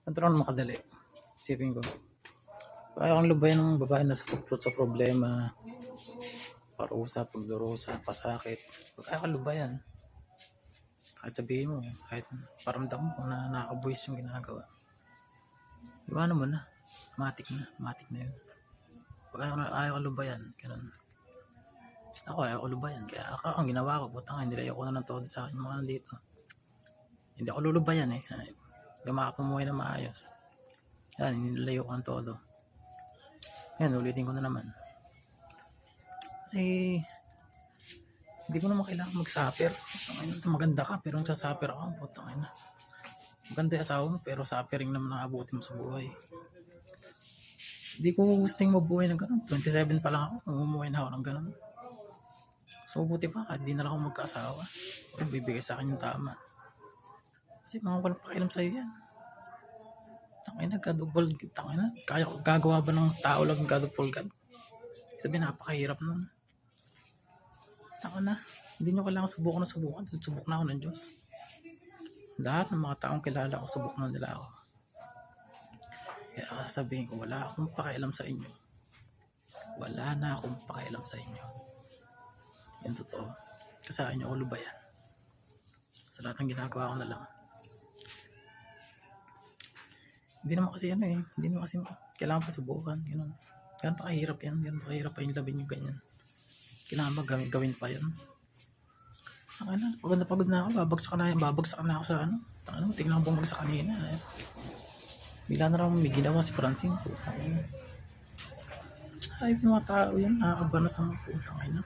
Ganito lang makadali. Isipin ko. Kaya kang lubayan ng babae na sa problema, parusa, pagdurusa, pasakit. Kaya kang lubayan. Kahit sabihin mo, kahit paramdam mo na nakakabuwis yung ginagawa. Iwanan mo na. Matik na yun. Pag ayaw ka lubayan, ganun. Ako ayaw ko lubayan. Kaya ako ang ginawa ko, putang nilayo ko na ng todo sa akin mga nandito. Hindi ako lulubayan eh. Gamak mo na maayos. Yan, nilayo ko ng todo. Yan, ulitin ko na naman. Kasi hindi ko naman kailangan mag-suffer. Maganda ka pero nagsasuffer ako. Putang ina. Maganda yung asawa mo pero suffering naman ang abutin mo sa buhay. Hindi ko gusting mabuhay ng ganun. 27 pa lang ako. Umuwi na ako ng ganun. So buti pa kahit di na lang ako magkaasawa. O bibigay sa akin yung tama. Kasi mga walang pakialam sa'yo yan. Tangina, God-double. Tangina, kaya gagawa ba ng tao lang ng God-double God? Sabi napakahirap nun. Tangina, hindi nyo kailangan subukan. Subok na ako ng Diyos. Lahat ng mga taong kilala ko, subok na nila ako. Kaya sabihin ko, wala akong pakialam sa inyo. Wala na akong pakialam sa inyo. Yan totoo. Kasi sa inyo ako lubayan. Sa lahat ng ginagawa ko na lang. Hindi naman kasi hindi naman kasi kailangan pa subukan. Ganun pa kahirap yan. Ganun pa kahirap pa yung labin yung ganyan. Kailangan gawin pa yan. Pagod na ako. Babagsak na ako sa tingnan ko bumagsak kanina. Bigla na lang may ginawa si Francine. Ay, mga tao yan. Nakakaba na sa mga putang ina.